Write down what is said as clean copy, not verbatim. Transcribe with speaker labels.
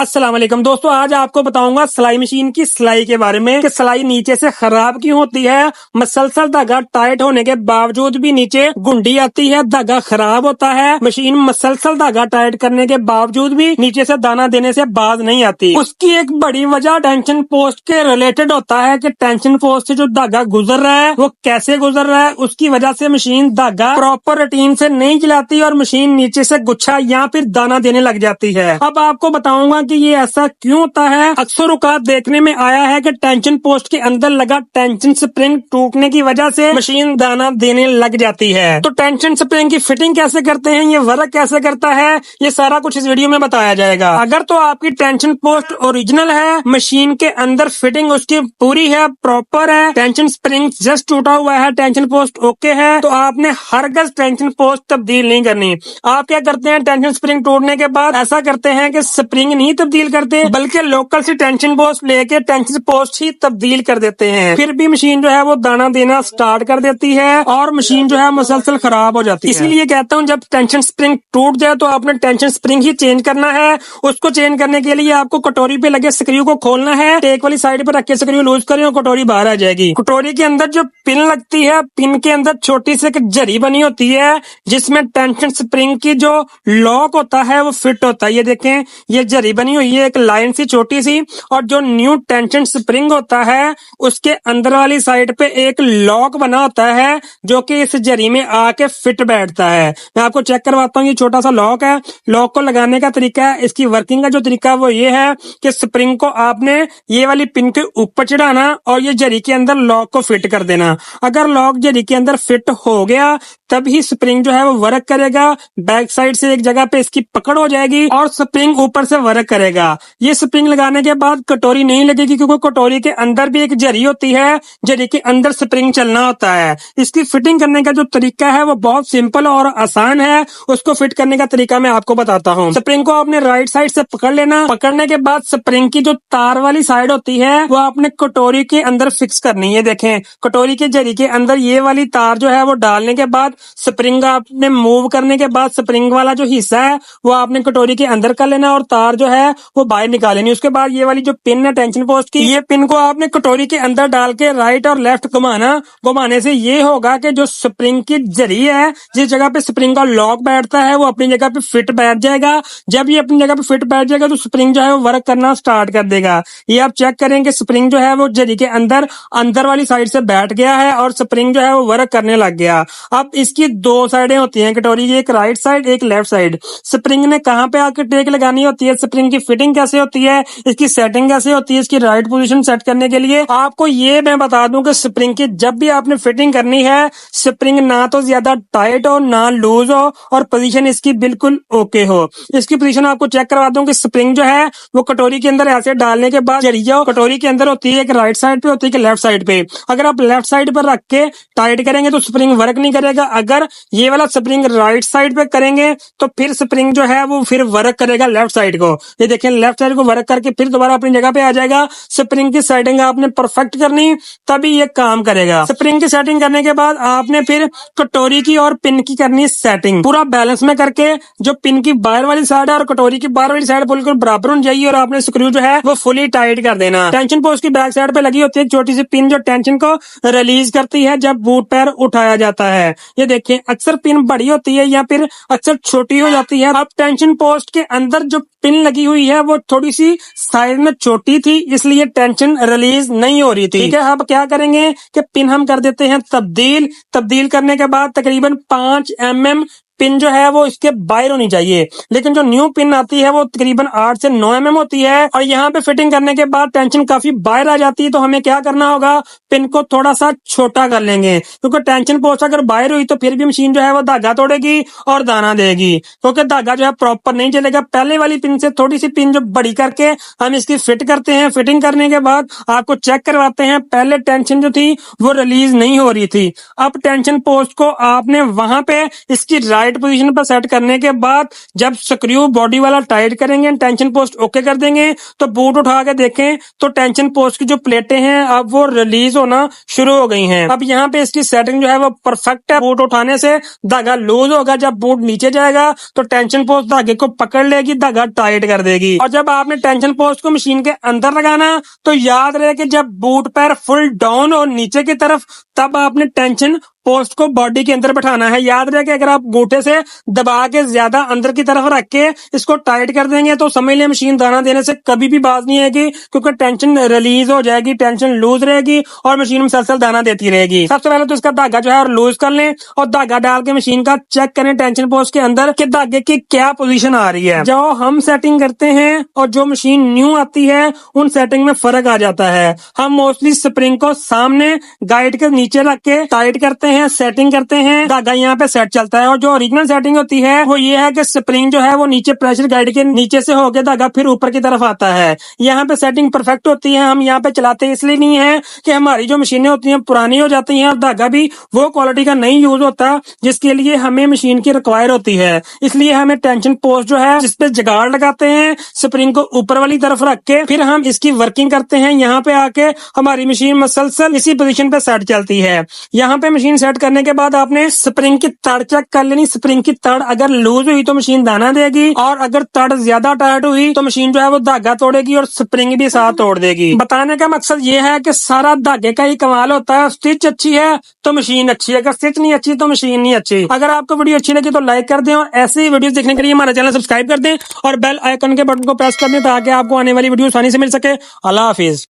Speaker 1: अस्सलाम वालेकुम दोस्तों, आज आपको बताऊंगा सिलाई मशीन की सिलाई के बारे में कि सिलाई नीचे से खराब क्यों होती है। मसलसल धागा टाइट होने के बावजूद भी नीचे गुंडी आती है, धागा खराब होता है। मशीन मसलसल धागा टाइट करने के बावजूद भी नीचे से दाना देने से बाज नहीं आती। उसकी एक बड़ी वजह टेंशन पोस्ट के रिलेटेड होता है कि टेंशन पोस्ट से जो धागा गुजर रहा है वो कैसे गुजर रहा है। उसकी वजह से मशीन धागा प्रॉपर रूटीन से नहीं चलाती और मशीन नीचे से गुच्छा या फिर दाना देने लग जाती है। अब आपको बताऊंगा कि ये ऐसा क्यों होता है। अक्सर औकात देखने में आया है कि टेंशन पोस्ट के अंदर लगा टेंशन स्प्रिंग टूटने की वजह से मशीन दाना देने लग जाती है। तो टेंशन स्प्रिंग की फिटिंग कैसे करते हैं, ये वर्क कैसे करता है, ये सारा कुछ इस वीडियो में बताया जाएगा। अगर तो आपकी टेंशन पोस्ट ओरिजिनल है, मशीन के अंदर फिटिंग उसकी पूरी है, प्रॉपर है, टेंशन स्प्रिंग जस्ट टूटा हुआ है, टेंशन पोस्ट ओके है, तो आपने हर गज टेंशन पोस्ट तब्दील नहीं करनी। आप क्या करते हैं, टेंशन स्प्रिंग टूटने के बाद ऐसा करते हैं कि स्प्रिंग नहीं तब्दील करते बल्कि लोकल सी टेंशन पोस्ट लेके टेंशन पोस्ट ही तब्दील कर देते हैं। फिर भी मशीन जो है वो दाना देना स्टार्ट कर देती है और मशीन जो है मुसलसल खराब हो जाती है। इसीलिए कहता हूँ जब टेंशन स्प्रिंग टूट जाए तो आपने टेंशन स्प्रिंग ही चेंज करना है। उसको चेंज करने के लिए आपको कटोरी पे लगे स्क्रू को खोलना है, एक वाली साइड पे रख के स्क्रू लूज करें और कटोरी बाहर आ जाएगी। कटोरी के अंदर जो पिन लगती है, पिन के अंदर छोटी सी एक जरी बनी होती है जिसमें टेंशन स्प्रिंग की जो लॉक होता है वो फिट होता है। ये देखें, ये जरी बनी हुई है एक लाइन सी छोटी सी, और जो न्यू टेंशन स्प्रिंग होता है उसके अंदर वाली साइड पे एक लॉक बना होता है जो कि इस जरी में आके फिट बैठता है। मैं आपको चेक करवाता हूँ, ये छोटा सा लॉक है। लॉक को लगाने का तरीका है, इसकी वर्किंग का जो तरीका है वो ये है कि स्प्रिंग को आपने ये वाली पिन के ऊपर चढ़ाना और ये जरी के अंदर लॉक को फिट कर देना। अगर लॉक जरी के अंदर फिट हो गया तभी स्प्रिंग जो है वो वर्क करेगा। बैक साइड से एक जगह पे इसकी पकड़ हो जाएगी और स्प्रिंग ऊपर से वर्क करेगा। ये स्प्रिंग लगाने के बाद कटोरी नहीं लगेगी क्योंकि कटोरी के अंदर भी एक जरी होती है, जरी के अंदर स्प्रिंग चलना होता है। इसकी फिटिंग करने का जो तरीका है वो बहुत सिंपल और आसान है। उसको फिट करने का तरीका मैं आपको बताता हूँ। स्प्रिंग को आपने राइट साइड से पकड़ लेना। पकड़ने के बाद स्प्रिंग की जो तार वाली साइड होती है वो आपने कटोरी के अंदर फिक्स करनी है। देखें, कटोरी के जरी के अंदर ये वाली तार जो है वो डालने के बाद स्प्रिंग आपने मूव करने के बाद स्प्रिंग वाला जो हिस्सा है वो आपने कटोरी के अंदर कर लेना और तार जो है वो बाहर निकाल लेनी। उसके बाद ये वाली जो पिन है टेंशन पोस्ट की, ये पिन को आपने कटोरी के अंदर डाल के राइट और लेफ्ट घुमाना। घुमाने से ये होगा कि जो स्प्रिंग की जरी है, जिस जगह पे स्प्रिंग का लॉक बैठता है वो अपनी जगह पे फिट बैठ जाएगा। जब ये अपनी जगह पे फिट बैठ जाएगा तो स्प्रिंग जो है वो वर्क करना स्टार्ट कर देगा। ये आप चेक करेंगे स्प्रिंग जो है वो जरी के अंदर अंदर वाली साइड से बैठ गया है और स्प्रिंग जो है वो वर्क करने लग गया। अब इसकी दो साइडें होती हैं कटोरी की, एक राइट साइड एक लेफ्ट साइड। स्प्रिंग ने कहाँ पे आकर टेक लगानी होती है, स्प्रिंग की फिटिंग कैसे होती है, इसकी सेटिंग कैसे होती है, इसकी राइट पोजीशन सेट करने के लिए आपको ये मैं बता दूं कि स्प्रिंग की जब भी आपने फिटिंग करनी है, स्प्रिंग ना तो ज्यादा टाइट हो ना लूज हो और पोजीशन इसकी बिल्कुल ओके हो। इसकी पोजीशन आपको चेक करवा दूं कि स्प्रिंग जो है वो कटोरी के अंदर ऐसे डालने के बाद जरिया कटोरी के अंदर होती है, एक राइट साइड पे होती है, एक लेफ्ट साइड पे। अगर आप लेफ्ट साइड पर रख के टाइट करेंगे तो स्प्रिंग वर्क नहीं करेगा। अगर ये वाला स्प्रिंग राइट साइड पे करेंगे तो फिर स्प्रिंग जो है वो फिर वर्क करेगा लेफ्ट साइड को। ये देखें, लेफ्ट साइड को वर्क करके फिर दोबारा अपनी जगह पे आ जाएगा। स्प्रिंग की सेटिंग आपने परफेक्ट करनी तभी ये काम करेगा। स्प्रिंग की सेटिंग करने के बाद आपने फिर कटोरी की और पिन की करनी सेटिंग पूरा बैलेंस में करके, जो पिन की बाहर वाली साइड है और कटोरी की बाहर वाली साइड बिल्कुल बराबर होनी चाहिए और आपने स्क्रू जो है वो फुली टाइट कर देना। टेंशन पोस्ट की बैक साइड पे लगी होती है एक छोटी सी पिन जो टेंशन को रिलीज करती है जब बूट पैर उठाया जाता है। ये देखें, अक्सर पिन बड़ी होती है या फिर अक्सर छोटी हो जाती है। अब टेंशन पोस्ट के अंदर जो पिन लगी हुई है वो थोड़ी सी साइड में छोटी थी इसलिए टेंशन रिलीज नहीं हो रही थी। ठीक है, अब क्या करेंगे कि पिन हम कर देते हैं तब्दील करने के बाद तकरीबन 5 mm पिन जो है वो इसके बाहर होनी चाहिए, लेकिन जो न्यू पिन आती है वो तकरीबन 8 से 9 mm होती है और यहाँ पे फिटिंग करने के बाद टेंशन काफी बाहर आ जाती है। तो हमें क्या करना होगा, पिन को थोड़ा सा छोटा कर लेंगे क्योंकि टेंशन पोस्ट अगर बाहर हुई तो फिर भी मशीन जो है वो धागा तोड़ेगी और दाना देगी, क्योंकि धागा जो है प्रॉपर नहीं चलेगा। पहले वाली पिन से थोड़ी सी पिन जो बड़ी करके हम इसकी फिट करते हैं। फिटिंग करने के बाद आपको चेक करवाते हैं, पहले टेंशन जो थी वो रिलीज नहीं हो रही थी। अब टेंशन पोस्ट को आपने वहां पे इसकी राइट टाइट पोजीशन पर सेट करने के बाद जब स्क्रू बॉडी वाला टाइट करेंगे, टेंशन पोस्ट ओके कर देंगे, तो बूट उठा के देखें तो टेंशन पोस्ट की जो प्लेटें हैं अब वो रिलीज होना शुरू हो गई हैं। अब यहाँ पे इसकी सेटिंग जो है वो परफेक्ट है। बूट उठाने से धागा लूज होगा, जब बूट नीचे जाएगा तो टेंशन पोस्ट धागे को पकड़ लेगी, धागा टाइट कर देगी। और जब आपने टेंशन पोस्ट को मशीन के अंदर लगाना तो याद रहे कि जब बूट पैर फुल डाउन और नीचे की तरफ, तब आपने टेंशन पोस्ट को बॉडी के अंदर बैठाना है। याद रहे कि अगर आप अंगूठे से दबा के ज्यादा अंदर की तरफ रख के इसको टाइट कर देंगे तो समझ लें मशीन दाना देने से कभी भी बाज नहीं आएगी, क्योंकि टेंशन रिलीज हो जाएगी, टेंशन लूज रहेगी और मशीन मुसलसल दाना देती रहेगी। सबसे पहले तो इसका धागा जो है लूज कर लें और धागा डाल के मशीन का चेक करें टेंशन पोस्ट के अंदर कि धागे की क्या पोजीशन आ रही है। जो हम सेटिंग करते हैं और जो मशीन न्यू आती है उन सेटिंग में फर्क आ जाता है। हम मोस्टली स्प्रिंग को सामने गाइड के नीचे रख के टाइट करते हैं, सेटिंग करते हैं, धागा यहाँ पे सेट चलता है। और जो ओरिजिनल सेटिंग होती है वो ये है कि स्प्रिंग जो है वो नीचे प्रेशर गाइड के नीचे से होके धागा फिर ऊपर की तरफ आता है। यहाँ पे सेटिंग परफेक्ट होती है। हम यहाँ पे चलाते इसलिए नहीं है कि हमारी जो मशीनें होती हैं पुरानी हो जाती हैं और धागा भी वो क्वालिटी का नहीं यूज होता जिसके लिए हमें मशीन की रिक्वायर होती है। इसलिए हमें टेंशन पोस्ट जो है जिसपे जगाड़ लगाते हैं, स्प्रिंग को ऊपर वाली तरफ रख के फिर हम इसकी वर्किंग करते हैं। यहाँ पे आके हमारी मशीन मसलसल इसी पोजीशन पे सेट चलती है। यहाँ पे मशीन सेट करने के बाद आपने स्प्रिंग की तड़ चेक कर लेनी। स्प्रिंग की तड़ अगर लूज हुई तो मशीन दाना देगी और अगर तड़ ज्यादा टाइट हुई तो मशीन जो है वो धागा तोड़ेगी और स्प्रिंग भी साथ तोड़ देगी। बताने का मकसद ये है कि सारा धागे का ही कमाल होता है। स्टिच अच्छी है तो मशीन अच्छी है, अगर स्टिच नहीं अच्छी तो मशीन नहीं अच्छी। अगर आपको वीडियो अच्छी लगी तो लाइक कर दें और ऐसी ही वीडियो देखने के लिए हमारा चैनल सब्सक्राइब कर दें और बेल आइकन के बटन को प्रेस कर दें ताकि आपको आने वाली वीडियो आसानी से मिल सके। अल्लाह हाफिज।